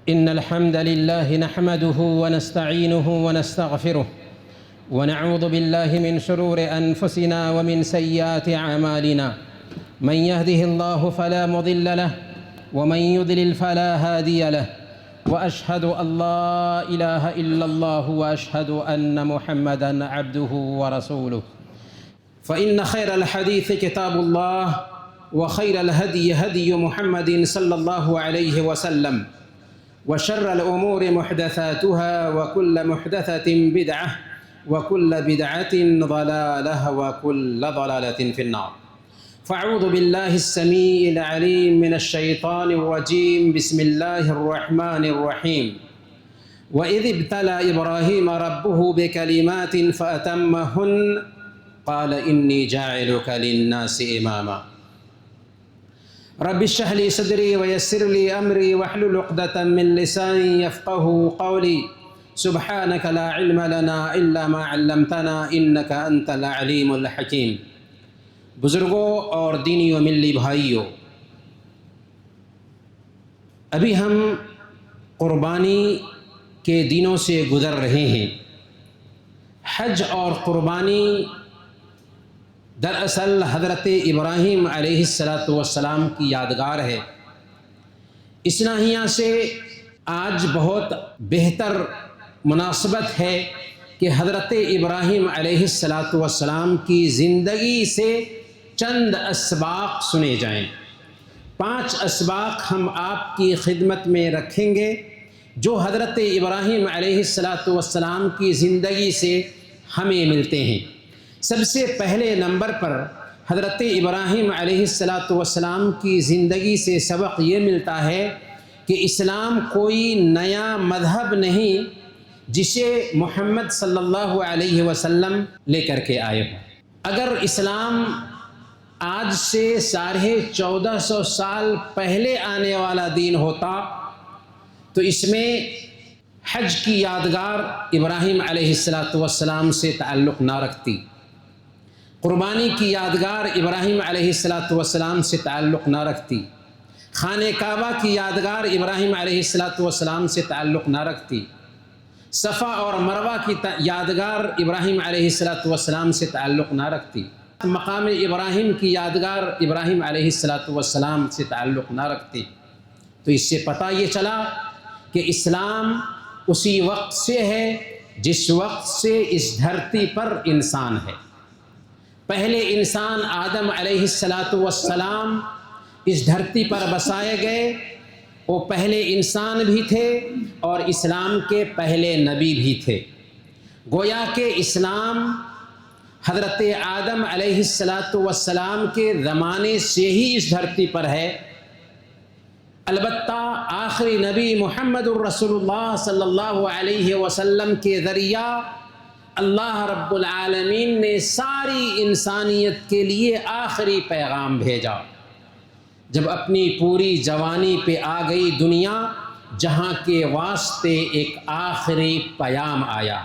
إن الحمد لله نحمده ونستعينه ونستغفره ونعوذ بالله من شرور أنفسنا ومن سيئات أعمالنا. من يهده الله فلا مضل له ومن يضلل فلا هادي له، وأشهد أن لا إله إلا الله وأشهد أن محمدًا عبده ورسوله. فإن خير الحديث كتاب الله، وخير الهدي هدي محمد صلى الله عليه وسلم، وشر الأمور محدثاتها، وكل محدثة بدعة، وكل بدعة ضلالة، وكل ضلالة في النار. فأعوذ بالله السميع العليم من الشيطان الرجيم. بسم الله الرحمن الرحيم. وإذ ابتلى إبراهيم ربه بكلمات فأتمهن قال إني جاعلك للناس إماما. رب اشرح لي صدري ويسر لي أمري واحلل عقدة من لساني يفقهوا قولي. سبحانك لا علم لنا إلا ما علمتنا إنك أنت العليم الحكيم. بزرگوں اور دینی و ملی بھائیوں، ابھی ہم قربانی کے دنوں سے گزر رہے ہیں۔ حج اور قربانی دراصل حضرت ابراہیم علیہ السلام کی یادگار ہے۔ اس ناحیہ سے آج بہت بہتر مناسبت ہے کہ حضرت ابراہیم علیہ السلام کی زندگی سے چند اسباق سنے جائیں۔ 5 اسباق ہم آپ کی خدمت میں رکھیں گے جو حضرت ابراہیم علیہ السلام کی زندگی سے ہمیں ملتے ہیں۔ سب سے پہلے نمبر پر حضرت ابراہیم علیہ السلام کی زندگی سے سبق یہ ملتا ہے کہ اسلام کوئی نیا مذہب نہیں جسے محمد صلی اللہ علیہ وسلم لے کر کے آئے ہوں۔ اگر اسلام آج سے 1450 سال پہلے آنے والا دین ہوتا تو اس میں حج کی یادگار ابراہیم علیہ السلام سے تعلق نہ رکھتی، قربانی کی یادگار ابراہیم علیہ السلام سے تعلق نہ رکھتی، خانہ کعبہ کی یادگار ابراہیم علیہ السلام سے تعلق نہ رکھتی، صفا اور مروہ کی یادگار ابراہیم علیہ السلام سے تعلق نہ رکھتی، مقام ابراہیم کی یادگار ابراہیم علیہ السلام سے تعلق نہ رکھتی۔ تو اس سے پتہ یہ چلا کہ اسلام اسی وقت سے ہے جس وقت سے اس دھرتی پر انسان ہے۔ پہلے انسان آدم علیہ السلام اس دھرتی پر بسائے گئے، وہ پہلے انسان بھی تھے اور اسلام کے پہلے نبی بھی تھے۔ گویا کہ اسلام حضرت آدم علیہ السلام کے زمانے سے ہی اس دھرتی پر ہے۔ البتہ آخری نبی محمد الرسول اللہ صلی اللہ علیہ وسلم کے ذریعہ اللہ رب العالمین نے ساری انسانیت کے لیے آخری پیغام بھیجا۔ جب اپنی پوری جوانی پہ آ گئی دنیا، جہاں کے واسطے ایک آخری پیام آیا۔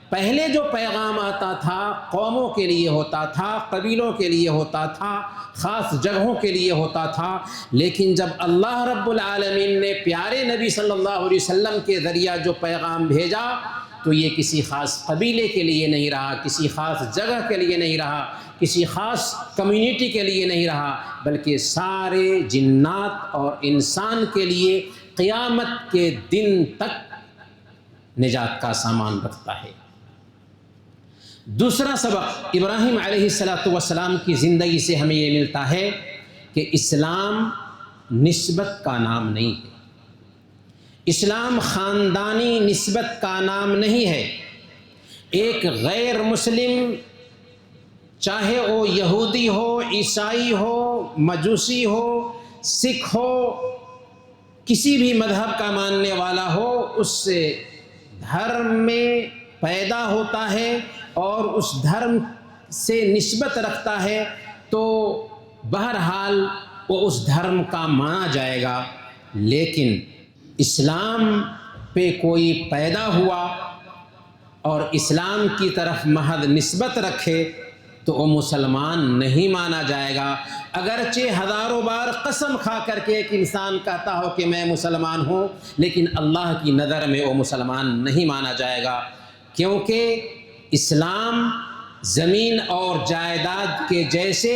پہلے جو پیغام آتا تھا قوموں کے لیے ہوتا تھا، قبیلوں کے لیے ہوتا تھا، خاص جگہوں کے لیے ہوتا تھا، لیکن جب اللہ رب العالمین نے پیارے نبی صلی اللہ علیہ وسلم کے ذریعہ جو پیغام بھیجا تو یہ کسی خاص قبیلے کے لیے نہیں رہا، کسی خاص جگہ کے لیے نہیں رہا، کسی خاص کمیونٹی کے لیے نہیں رہا، بلکہ سارے جنات اور انسان کے لیے قیامت کے دن تک نجات کا سامان رکھتا ہے۔ دوسرا سبق ابراہیم علیہ السلام کی زندگی سے ہمیں یہ ملتا ہے کہ اسلام نسبت کا نام نہیں ہے، اسلام خاندانی نسبت کا نام نہیں ہے۔ ایک غیر مسلم، چاہے وہ یہودی ہو، عیسائی ہو، مجوسی ہو، سکھ ہو، کسی بھی مذہب کا ماننے والا ہو، اس سے دھرم میں پیدا ہوتا ہے اور اس دھرم سے نسبت رکھتا ہے تو بہرحال وہ اس دھرم کا مانا جائے گا۔ لیکن اسلام پہ کوئی پیدا ہوا اور اسلام کی طرف محض نسبت رکھے تو وہ مسلمان نہیں مانا جائے گا، اگرچہ ہزاروں بار قسم کھا کر کے ایک انسان کہتا ہو کہ میں مسلمان ہوں، لیکن اللہ کی نظر میں وہ مسلمان نہیں مانا جائے گا، کیونکہ اسلام زمین اور جائیداد کے جیسے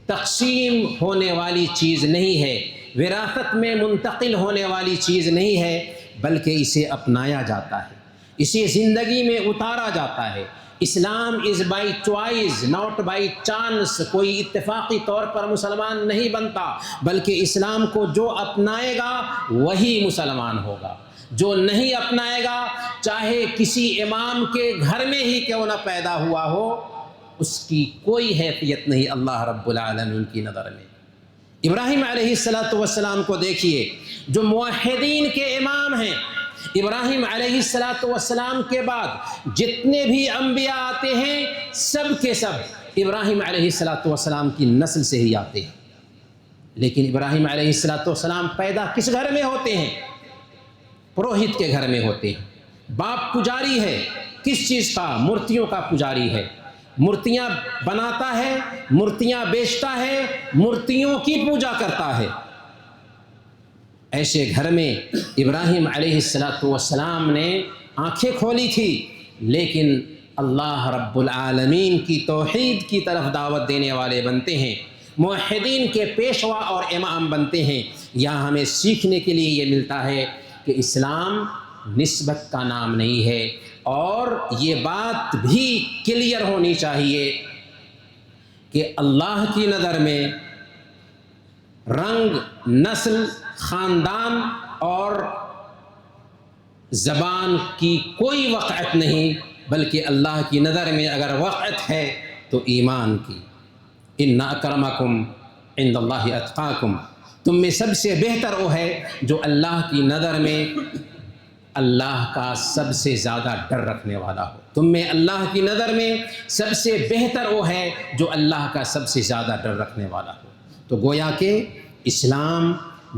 تقسیم ہونے والی چیز نہیں ہے، وراثت میں منتقل ہونے والی چیز نہیں ہے، بلکہ اسے اپنایا جاتا ہے، اسے زندگی میں اتارا جاتا ہے۔ Islam is by choice not by chance, کوئی اتفاقی طور پر مسلمان نہیں بنتا، بلکہ اسلام کو جو اپنائے گا وہی مسلمان ہوگا، جو نہیں اپنائے گا چاہے کسی امام کے گھر میں ہی کیوں نہ پیدا ہوا ہو، اس کی کوئی حیثیت نہیں اللہ رب العالمین کی نظر میں۔ ابراہیم علیہ السلام کو دیکھیے، جو موحدین کے امام ہیں، ابراہیم علیہ السلام کے بعد جتنے بھی انبیاء آتے ہیں سب کے سب ابراہیم علیہ السلام کی نسل سے ہی آتے ہیں، لیکن ابراہیم علیہ السلام پیدا کس گھر میں ہوتے ہیں؟ پروہت کے گھر میں ہوتے ہیں۔ باپ پجاری ہے، کس چیز کا؟ مورتیوں کا پجاری ہے، مورتیاں بناتا ہے، مورتیاں بیچتا ہے، مورتیوں کی پوجا کرتا ہے۔ ایسے گھر میں ابراہیم علیہ السلام نے آنکھیں کھولی تھی، لیکن اللہ رب العالمین کی توحید کی طرف دعوت دینے والے بنتے ہیں، موحدین کے پیشوا اور امام بنتے ہیں۔ یہاں ہمیں سیکھنے کے لیے یہ ملتا ہے کہ اسلام نسبت کا نام نہیں ہے، اور یہ بات بھی کلیئر ہونی چاہیے کہ اللہ کی نظر میں رنگ، نسل، خاندان اور زبان کی کوئی وقعت نہیں، بلکہ اللہ کی نظر میں اگر وقعت ہے تو ایمان کی۔ ان اکرمکم عند اللہ اتقاکم، تم میں سب سے بہتر وہ ہے جو اللہ کی نظر میں اللہ کا سب سے زیادہ ڈر رکھنے والا ہو۔ تم میں اللہ کی نظر میں سب سے بہتر وہ ہے جو اللہ کا سب سے زیادہ ڈر رکھنے والا ہو۔ تو گویا کہ اسلام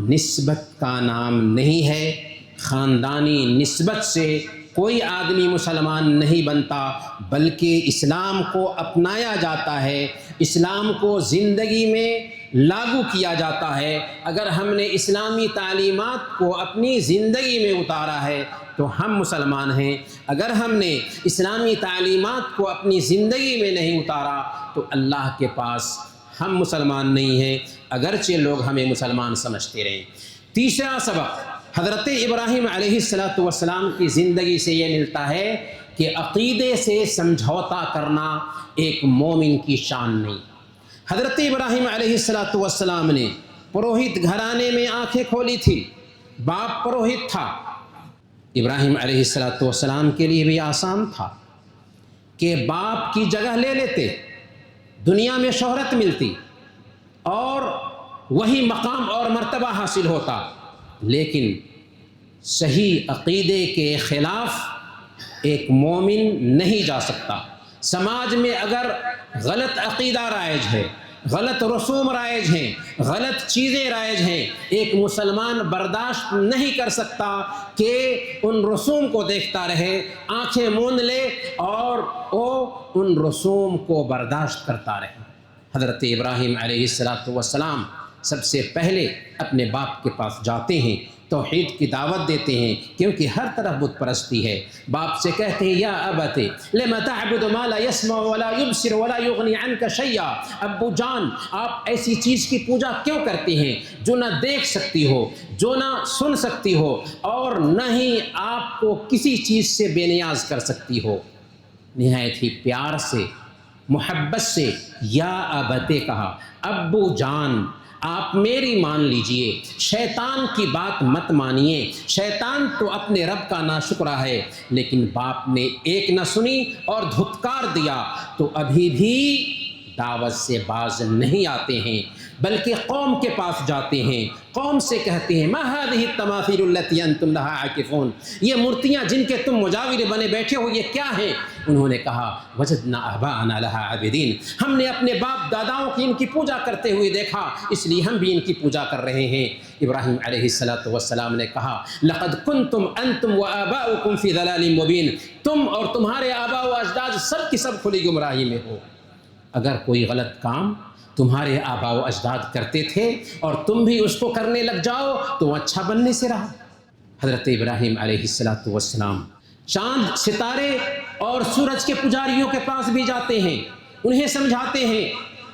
نسبت کا نام نہیں ہے، خاندانی نسبت سے کوئی آدمی مسلمان نہیں بنتا، بلکہ اسلام کو اپنایا جاتا ہے، اسلام کو زندگی میں لاگو کیا جاتا ہے۔ اگر ہم نے اسلامی تعلیمات کو اپنی زندگی میں اتارا ہے تو ہم مسلمان ہیں، اگر ہم نے اسلامی تعلیمات کو اپنی زندگی میں نہیں اتارا تو اللہ کے پاس ہم مسلمان نہیں ہیں، اگرچہ لوگ ہمیں مسلمان سمجھتے رہیں۔ تیسرا سبق حضرت ابراہیم علیہ السلام کی زندگی سے یہ ملتا ہے کہ عقیدے سے سمجھوتا کرنا ایک مومن کی شان نہیں۔ حضرت ابراہیم علیہ السلام نے پروہت گھرانے میں آنکھیں کھولی تھی، باپ پروہت تھا۔ ابراہیم علیہ السلام کے لیے بھی آسان تھا کہ باپ کی جگہ لے لیتے، دنیا میں شہرت ملتی اور وہی مقام اور مرتبہ حاصل ہوتا، لیکن صحیح عقیدے کے خلاف ایک مومن نہیں جا سکتا۔ سماج میں اگر غلط عقیدہ رائج ہے، غلط رسوم رائج ہیں، غلط چیزیں رائج ہیں، ایک مسلمان برداشت نہیں کر سکتا کہ ان رسوم کو دیکھتا رہے، آنکھیں موند لے اور وہ ان رسوم کو برداشت کرتا رہے۔ حضرت ابراہیم علیہ السلام سب سے پہلے اپنے باپ کے پاس جاتے ہیں، توحید کی دعوت دیتے ہیں، کیونکہ ہر طرف بت پرستی ہے۔ باپ سے کہتے ہیں یا ابت لم تعبد ما لا يسمع ولا يبصر ولا يغني عنك شيئا، ابو جان آپ ایسی چیز کی پوجا کیوں کرتے ہیں جو نہ دیکھ سکتی ہو، جو نہ سن سکتی ہو اور نہ ہی آپ کو کسی چیز سے بے نیاز کر سکتی ہو۔ نہایت ہی پیار سے، محبت سے یا ابتے کہا، ابو جان آپ میری مان لیجئے، شیطان کی بات مت مانیے، شیطان تو اپنے رب کا ناشکرا ہے، لیکن باپ نے ایک نہ سنی اور دھتکار دیا تو ابھی بھی دعوت سے باز نہیں آتے ہیں، بلکہ قوم کے پاس جاتے ہیں، قوم سے کہتے ہیں ما هذه التماثيل التي انتم لها عاکفون، یہ مورتیاں جن کے تم مجاور بنے بیٹھے ہو یہ کیا ہیں؟ انہوں نے کہا وجدنا آباءنا لها عابدین، ہم نے اپنے باپ داداؤں کی ان کی پوجا کرتے ہوئے دیکھا، اس لیے ہم بھی ان کی پوجا کر رہے ہیں۔ ابراہیم علیہ السلام نے کہا لقد کنتم انتم وآباؤکم فی ضلال مبین، تم اور تمہارے آباء و اجداد سب کی سب کھلی گمراہی میں ہو۔ اگر کوئی غلط کام تمہارے آباء و اجداد کرتے تھے اور تم بھی اس کو کرنے لگ جاؤ تو اچھا بننے سے رہا۔ حضرت ابراہیم علیہ السلام چاند، ستارے اور سورج کے پجاریوں کے پاس بھی جاتے ہیں، انہیں سمجھاتے ہیں۔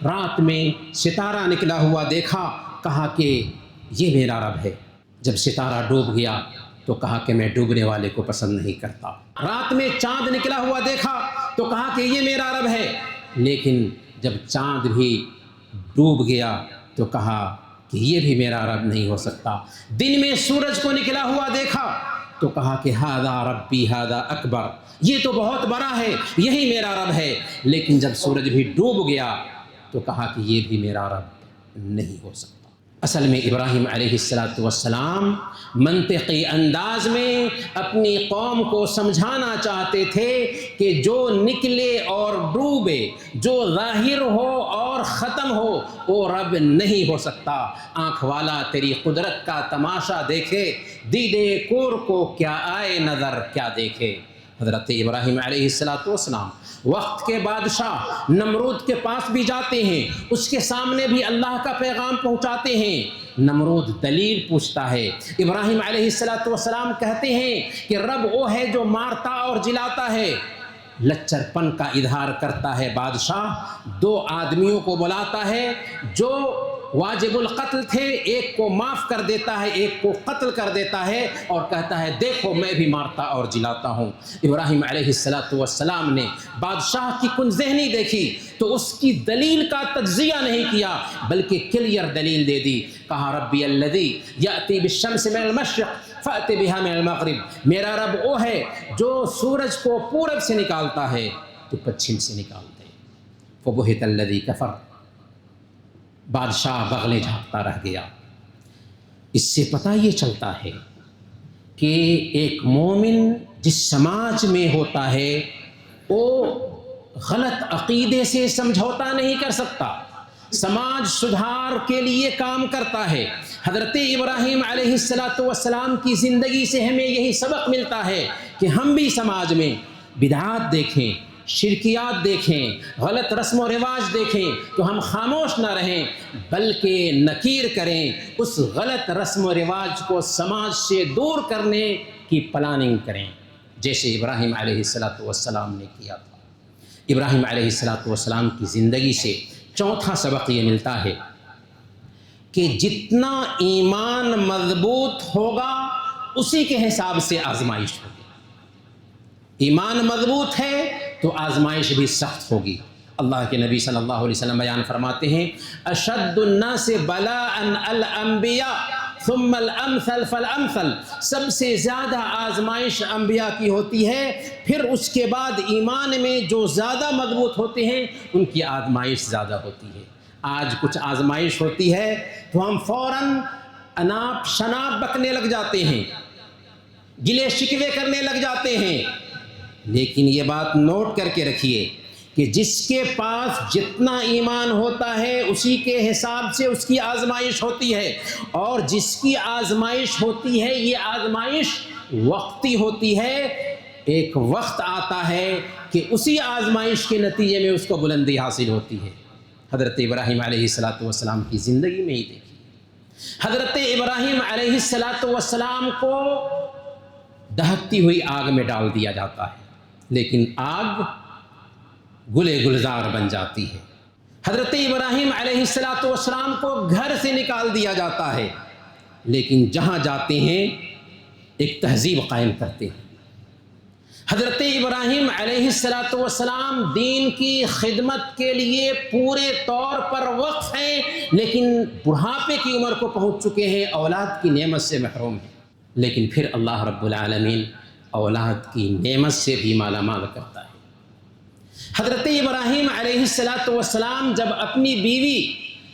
رات میں ستارہ نکلا ہوا دیکھا، کہا کہ یہ میرا رب ہے۔ جب ستارہ ڈوب گیا تو کہا کہ میں ڈوبنے والے کو پسند نہیں کرتا۔ رات میں چاند نکلا ہوا دیکھا تو کہا کہ یہ میرا رب ہے، لیکن جب چاند بھی ڈوب گیا تو کہا کہ یہ بھی میرا رب نہیں ہو سکتا۔ دن میں سورج کو نکلا ہوا دیکھا تو کہا کہ ھذا ربی ھذا اکبر، یہ تو بہت بڑا ہے، یہی میرا رب ہے، لیکن جب سورج بھی ڈوب گیا تو کہا کہ یہ بھی میرا رب نہیں ہو سکتا۔ اصل میں ابراہیم علیہ السلام منطقی انداز میں اپنی قوم کو سمجھانا چاہتے تھے کہ جو نکلے اور ڈوبے، جو ظاہر ہو اور ختم ہو، وہ رب نہیں ہو سکتا۔ آنکھ والا تیری قدرت کا تماشا دیکھے، دیدے کور کو کیا آئے نظر کیا دیکھے۔ حضرت ابراہیم علیہ السلام وقت کے بادشاہ نمرود کے پاس بھی جاتے ہیں، اس کے سامنے بھی اللہ کا پیغام پہنچاتے ہیں۔ نمرود دلیل پوچھتا ہے، ابراہیم علیہ السلام کہتے ہیں کہ رب وہ ہے جو مارتا اور جلاتا ہے۔ لچر پن کا اظہار کرتا ہے بادشاہ، دو آدمیوں کو بلاتا ہے جو واجب القتل تھے، ایک کو معاف کر دیتا ہے، ایک کو قتل کر دیتا ہے، اور کہتا ہے دیکھو میں بھی مارتا اور جلاتا ہوں۔ ابراہیم علیہ السلام نے بادشاہ کی کن ذہنی دیکھی تو اس کی دلیل کا تجزیہ نہیں کیا، بلکہ کلیئر دلیل دے دی۔ کہا ربی الذی یأتی بالشمس من المشرق فأت بها من المغرب، میرا رب وہ ہے جو سورج کو پورب سے نکالتا ہے تو پچھم سے نکال دے۔ فبہت الذی کفر، بادشاہ بغلیں جھانکتا رہ گیا۔ اس سے پتہ یہ چلتا ہے کہ ایک مومن جس سماج میں ہوتا ہے وہ غلط عقیدے سے سمجھوتا نہیں کر سکتا، سماج سدھار کے لیے کام کرتا ہے۔ حضرت ابراہیم علیہ السلام کی زندگی سے ہمیں یہی سبق ملتا ہے کہ ہم بھی سماج میں بدعات دیکھیں، شرکیات دیکھیں، غلط رسم و رواج دیکھیں تو ہم خاموش نہ رہیں، بلکہ نکیر کریں، اس غلط رسم و رواج کو سماج سے دور کرنے کی پلاننگ کریں، جیسے ابراہیم علیہ السلام نے کیا تھا۔ ابراہیم علیہ السلام کی زندگی سے چوتھا سبق یہ ملتا ہے کہ جتنا ایمان مضبوط ہوگا اسی کے حساب سے آزمائش ہوگی۔ ایمان مضبوط ہے تو آزمائش بھی سخت ہوگی۔ اللہ کے نبی صلی اللہ علیہ وسلم بیان فرماتے ہیں اشد الناس بلاء الانبیاء ثم الامثل فالامثل، سب سے زیادہ آزمائش انبیاء کی ہوتی ہے، پھر اس کے بعد ایمان میں جو زیادہ مضبوط ہوتے ہیں ان کی آزمائش زیادہ ہوتی ہے۔ آج کچھ آزمائش ہوتی ہے تو ہم فوراً اناپ شناپ بکنے لگ جاتے ہیں، گلے شکوے کرنے لگ جاتے ہیں، لیکن یہ بات نوٹ کر کے رکھیے کہ جس کے پاس جتنا ایمان ہوتا ہے اسی کے حساب سے اس کی آزمائش ہوتی ہے، اور جس کی آزمائش ہوتی ہے یہ آزمائش وقتی ہوتی ہے، ایک وقت آتا ہے کہ اسی آزمائش کے نتیجے میں اس کو بلندی حاصل ہوتی ہے۔ حضرت ابراہیم علیہ السلام کی زندگی میں ہی دیکھیے، حضرت ابراہیم علیہ السلام کو دہکتی ہوئی آگ میں ڈال دیا جاتا ہے، لیکن آگ گلے گلزار بن جاتی ہے۔ حضرت ابراہیم علیہ السلام کو گھر سے نکال دیا جاتا ہے، لیکن جہاں جاتے ہیں ایک تہذیب قائم کرتے ہیں۔ حضرت ابراہیم علیہ السلام دین کی خدمت کے لیے پورے طور پر وقف ہیں، لیکن بڑھاپے کی عمر کو پہنچ چکے ہیں، اولاد کی نعمت سے محروم ہیں، لیکن پھر اللہ رب العالمین اولاد کی نعمت سے بھی مالا مال کرتا ہے۔ حضرت ابراہیم علیہ السلام جب اپنی بیوی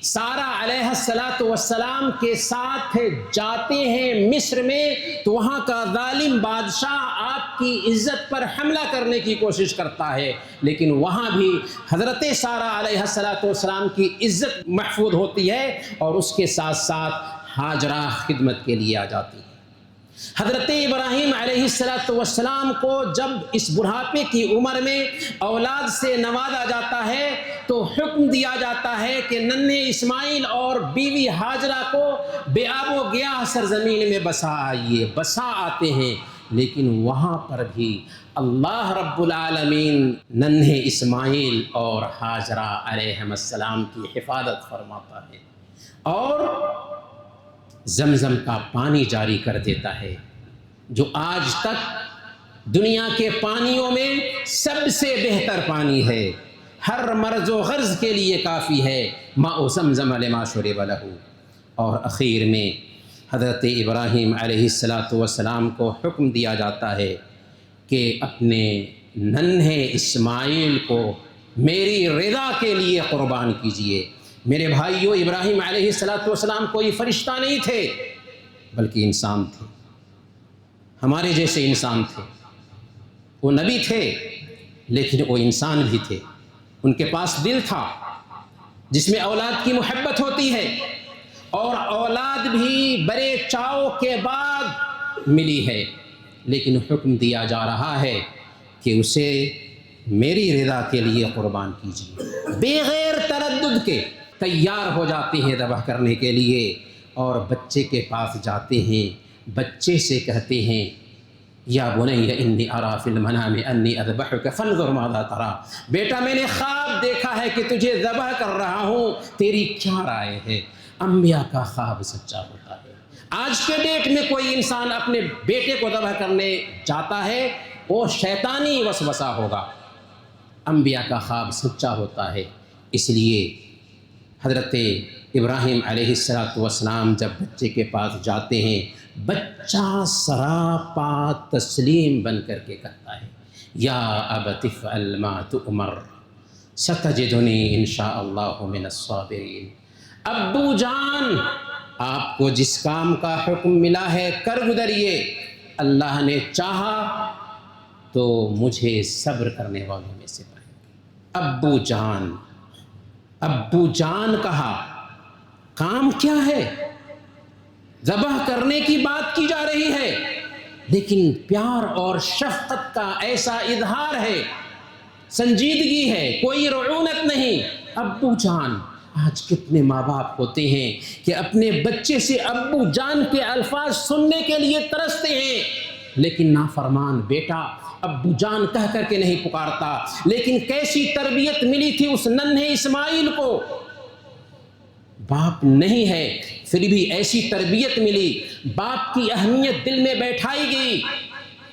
سارہ علیہ السلام کے ساتھ جاتے ہیں مصر میں، تو وہاں کا ظالم بادشاہ آپ کی عزت پر حملہ کرنے کی کوشش کرتا ہے، لیکن وہاں بھی حضرت سارہ علیہ السلام کی عزت محفوظ ہوتی ہے، اور اس کے ساتھ ساتھ ہاجرہ خدمت کے لیے آ جاتی ہے۔ حضرت ابراہیم علیہ السلام کو جب اس بڑھاپے کی عمر میں اولاد سے نوازا جاتا ہے تو حکم دیا جاتا ہے کہ ننھے اسماعیل اور بیوی ہاجرہ کو بے آب و گیاہ سرزمین میں بسا آئیے۔ بسا آتے ہیں، لیکن وہاں پر بھی اللہ رب العالمین ننھے اسماعیل اور ہاجرہ علیہ السلام کی حفاظت فرماتا ہے، اور زمزم کا پانی جاری کر دیتا ہے، جو آج تک دنیا کے پانیوں میں سب سے بہتر پانی ہے، ہر مرض و غرض کے لیے کافی ہے، ماء زمزم لما شرب لہ۔ اور اخیر میں حضرت ابراہیم علیہ السلام کو حکم دیا جاتا ہے کہ اپنے ننھے اسماعیل کو میری رضا کے لیے قربان کیجیے۔ میرے بھائیو، ابراہیم علیہ السلام کوئی فرشتہ نہیں تھے، بلکہ انسان تھے، ہمارے جیسے انسان تھے۔ وہ نبی تھے، لیکن وہ انسان بھی تھے۔ ان کے پاس دل تھا جس میں اولاد کی محبت ہوتی ہے، اور اولاد بھی بڑے چاؤ کے بعد ملی ہے، لیکن حکم دیا جا رہا ہے کہ اسے میری رضا کے لیے قربان کیجیے۔ بغیر تردد کے تیار ہو جاتے ہیں ذبح کرنے کے لیے، اور بچے کے پاس جاتے ہیں، بچے سے کہتے ہیں یا بنی انی اری فی المنام انی اذبحک فانظر ماذا تری، بیٹا میں نے خواب دیکھا ہے کہ تجھے ذبح کر رہا ہوں، تیری کیا رائے ہے؟ انبیاء کا خواب سچا ہوتا ہے۔ آج کے ڈیٹ میں کوئی انسان اپنے بیٹے کو ذبح کرنے جاتا ہے، وہ شیطانی وسوسہ ہوگا۔ انبیاء کا خواب سچا ہوتا ہے۔ اس لیے حضرت ابراہیم علیہ السلام جب بچے کے پاس جاتے ہیں، بچہ سراپا تسلیم بن کر کے کہتا ہے یا ابت افعل ما تؤمر ستجدنی انشاء اللہ من الصابرین۔ ابو جان، آپ کو جس کام کا حکم ملا ہے کر گزریے، اللہ نے چاہا تو مجھے صبر کرنے والوں میں سے پائیں گے۔ ابو جان، ابو جان کہا، کام کیا ہے؟ ذبح کرنے کی بات کی جا رہی ہے، لیکن پیار اور شفقت کا ایسا اظہار ہے، سنجیدگی ہے، کوئی رعونت نہیں۔ ابو جان، آج کتنے ماں باپ ہوتے ہیں کہ اپنے بچے سے ابو جان کے الفاظ سننے کے لیے ترستے ہیں، لیکن نافرمان بیٹا ابو جان کہہ کر کے نہیں پکارتا۔ لیکن کیسی تربیت ملی تھی اس ننھے اسماعیل کو، باپ نہیں ہے پھر بھی ایسی تربیت ملی، باپ کی اہمیت دل میں بیٹھائی گئی،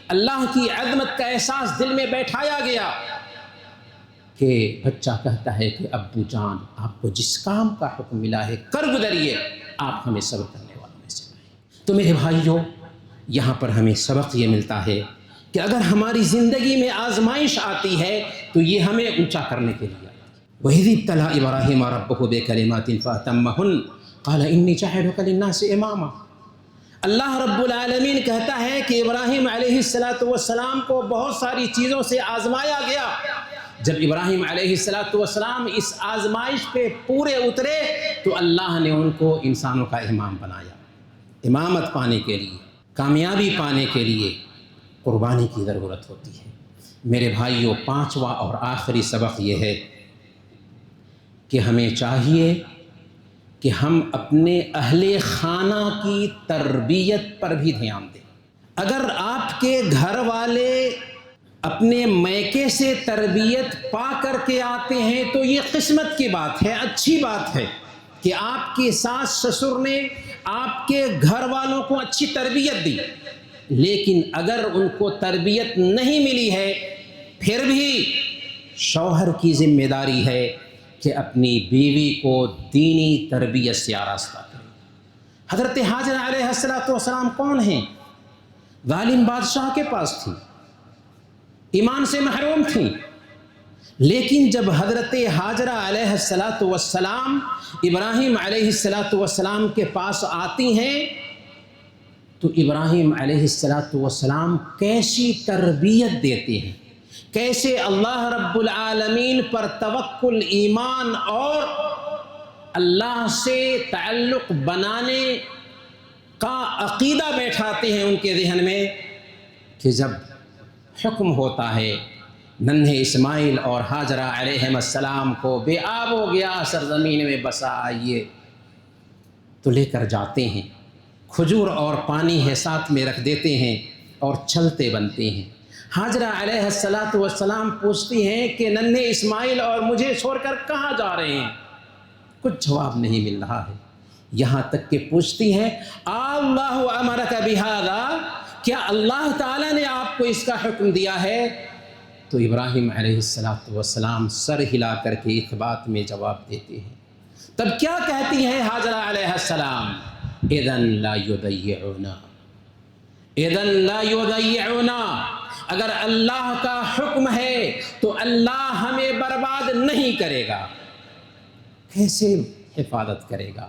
اللہ کی عظمت کا احساس دل میں بیٹھایا گیا، کہ بچہ کہتا ہے کہ ابو جان، آپ کو جس کام کا حکم ملا ہے کر گزریے، آپ ہمیں صبر کرنے والوں میں سے بنائیں۔ تو میرے بھائیوں، یہاں پر ہمیں سبق یہ ملتا ہے کہ اگر ہماری زندگی میں آزمائش آتی ہے تو یہ ہمیں اونچا کرنے کے لیے وَإِذِ ابْتَلَىٰ إِبْرَاهِيمَ رَبُّهُ بِكَلِمَاتٍ فَأَتَمَّهُنَّ قَالَ إِنِّي جَاعِلُكَ لِلنَّاسِ إِمَامًا۔ اللہ رب العالمین کہتا ہے کہ ابراہیم علیہ السلام کو بہت ساری چیزوں سے آزمایا گیا۔ جب ابراہیم علیہ السلام اس آزمائش پہ پورے اترے تو اللہ نے ان کو انسانوں کا امام بنایا۔ امامت پانے کے لیے، کامیابی پانے کے لیے قربانی کی ضرورت ہوتی ہے۔ میرے بھائیوں، پانچواں اور آخری سبق یہ ہے کہ ہمیں چاہیے کہ ہم اپنے اہل خانہ کی تربیت پر بھی دھیان دیں۔ اگر آپ کے گھر والے اپنے میکے سے تربیت پا کر کے آتے ہیں تو یہ قسمت کی بات ہے، اچھی بات ہے کہ آپ کے ساس سسر نے آپ کے گھر والوں کو اچھی تربیت دی، لیکن اگر ان کو تربیت نہیں ملی ہے پھر بھی شوہر کی ذمہ داری ہے کہ اپنی بیوی کو دینی تربیت سے آراستہ کرے۔ حضرت ہاجر علیہ السلام کون ہیں؟ ظالم بادشاہ کے پاس تھی، ایمان سے محروم تھیں، لیکن جب حضرت ہاجرہ علیہ الصلاۃ والسلام ابراہیم علیہ الصلاۃ والسلام کے پاس آتی ہیں تو ابراہیم علیہ الصلاۃ والسلام کیسی تربیت دیتے ہیں، کیسے اللہ رب العالمین پر توکل، ایمان اور اللہ سے تعلق بنانے کا عقیدہ بیٹھاتے ہیں ان کے ذہن میں کہ جب حکم ہوتا ہے ننھے اسماعیل اور ہاجرہ علیہ السلام کو بے آب ہو گیا سرزمین میں بسا آئیے، تو لے کر جاتے ہیں، کھجور اور پانی ہے ساتھ میں رکھ دیتے ہیں اور چلتے بنتے ہیں۔ ہاجرہ علیہ السلام پوچھتی ہیں کہ ننھے اسماعیل اور مجھے چھوڑ کر کہاں جا رہے ہیں؟ کچھ جواب نہیں مل رہا ہے، یہاں تک کہ پوچھتی ہیں اللہ امرک بہذا، کیا اللہ تعالیٰ نے آپ کو اس کا حکم دیا ہے؟ تو ابراہیم علیہ السلام سر ہلا کر کے اس بات میں جواب دیتے ہیں۔ تب کیا کہتی ہیں ہاجرہ علیہ السلام؟ اذن لا یضیعونا، اذن لا یضیعونا، اگر اللہ کا حکم ہے تو اللہ ہمیں برباد نہیں کرے گا۔ کیسے حفاظت کرے گا؟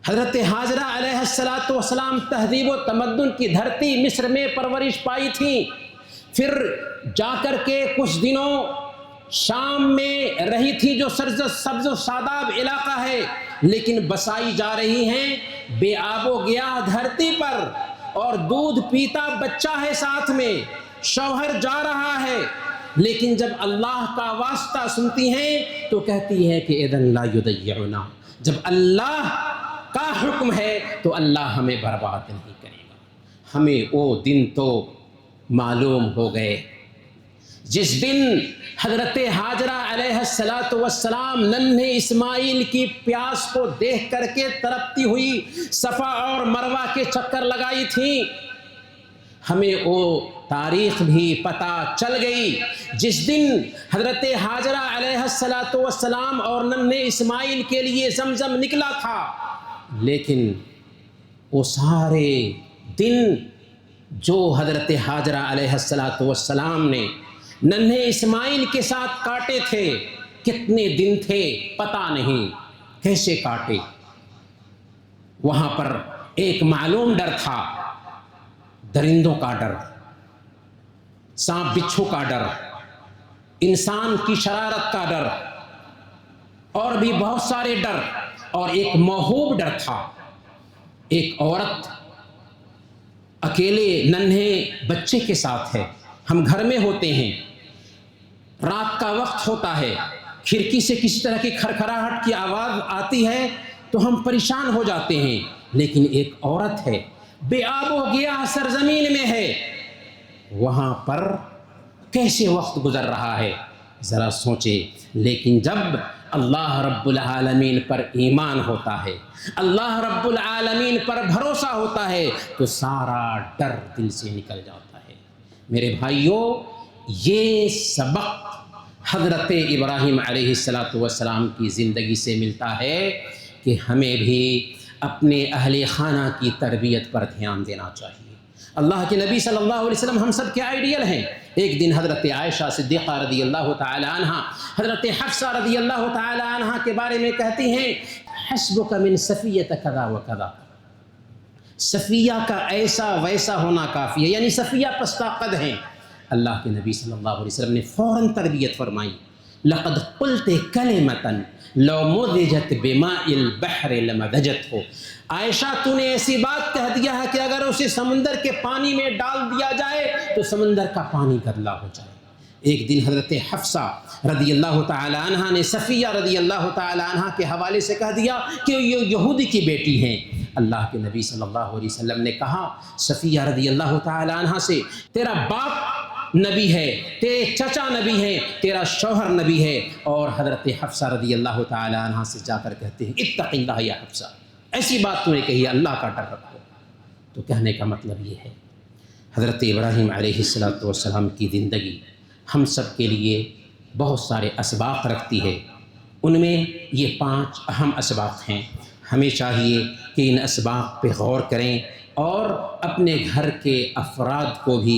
حضرت ہاجرہ علیہ السلام تہذیب و تمدن کی دھرتی مصر میں پرورش پائی تھیں، پھر جا کر کے کچھ دنوں شام میں رہی تھی جو سبز و شاداب علاقہ ہے، لیکن بسائی جا رہی ہیں بے آب و گیا دھرتی پر، اور دودھ پیتا بچہ ہے ساتھ میں، شوہر جا رہا ہے، لیکن جب اللہ کا واسطہ سنتی ہیں تو کہتی ہے کہ اذن لا یضیعنا، جب اللہ کا حکم ہے تو اللہ ہمیں برباد نہیں کرے گا۔ ہمیں وہ دن تو معلوم ہو گئے جس دن حضرت ہاجرہ علیہ السلام ننھے اسماعیل کی پیاس کو دیکھ کر کے تڑپتی ہوئی صفا اور مروہ کے چکر لگائی تھی۔ ہمیں وہ تاریخ بھی پتہ چل گئی جس دن حضرت ہاجرہ علیہ السلام اور ننھے اسماعیل کے لیے زمزم نکلا تھا، لیکن وہ سارے دن جو حضرت ہاجرہ علیہ السلام نے ننھے اسماعیل کے ساتھ کاٹے تھے، کتنے دن تھے پتہ نہیں، کیسے کاٹے۔ وہاں پر ایک معلوم ڈر تھا، درندوں کا ڈر، سانپ بچھو کا ڈر، انسان کی شرارت کا ڈر، اور بھی بہت سارے ڈر، اور ایک موہوب ڈر تھا۔ ایک عورت اکیلے ننھے بچے کے ساتھ ہے، ہم گھر میں ہوتے ہیں، رات کا وقت ہوتا ہے، کھڑکی سے کسی طرح کی کھڑکھڑاہٹ کی آواز آتی ہے تو ہم پریشان ہو جاتے ہیں، لیکن ایک عورت ہے، بے آب و گیا سرزمین میں ہے، وہاں پر کیسے وقت گزر رہا ہے ذرا سوچے۔ لیکن جب اللہ رب العالمین پر ایمان ہوتا ہے، اللہ رب العالمین پر بھروسہ ہوتا ہے تو سارا ڈر دل سے نکل جاتا ہے۔ میرے بھائیوں، یہ سبق حضرت ابراہیم علیہ السلام کی زندگی سے ملتا ہے کہ ہمیں بھی اپنے اہل خانہ کی تربیت پر دھیان دینا چاہیے۔ اللہ کے نبی صلی اللہ علیہ وسلم ہم سب کے آئیڈیل ہیں۔ ایک دن حضرت عائشہ صدیقہ رضی اللہ تعالی عنہ حضرت حفصہ رضی اللہ تعالی عنہ کے بارے میں کہتی ہیں حسبک من صفیہ کذا و کذا، صفیہ کا ایسا ویسا ہونا کافی ہے، یعنی صفیہ پس طاقت ہیں۔ اللہ کے نبی صلی اللہ علیہ وسلم نے فوراً تربیت فرمائی، لقد قلت کلمۃ لو مزجت بماء البحر لمزجته، عائشہ تو نے ایسی بات کہہ دیا ہے کہ اگر اسے سمندر کے پانی میں ڈال دیا جائے تو سمندر کا پانی گدلا ہو جائے۔ ایک دن حضرت حفصہ رضی اللہ تعالی عنہ نے صفیہ رضی اللہ تعالی عنہ کے حوالے سے کہہ دیا کہ یہ یہودی کی بیٹی ہیں۔ اللہ کے نبی صلی اللہ علیہ وسلم نے کہا صفیہ رضی اللہ تعالی عنہ سے، تیرا باپ نبی ہے، تیرے چچا نبی ہیں، تیرا شوہر نبی ہے، اور حضرت حفصہ رضی اللہ تعالی عنہ سے جا کر کہتے ہیں اتق اللہ یا حفصہ، ایسی بات تو نے کہی ہے، اللہ کا ڈر رکھو۔ تو کہنے کا مطلب یہ ہے حضرت ابراہیم علیہ السلام کی زندگی ہم سب کے لیے بہت سارے اسباق رکھتی ہے، ان میں یہ 5 اہم اسباق ہیں۔ ہمیں چاہیے کہ ان اسباق پہ غور کریں اور اپنے گھر کے افراد کو بھی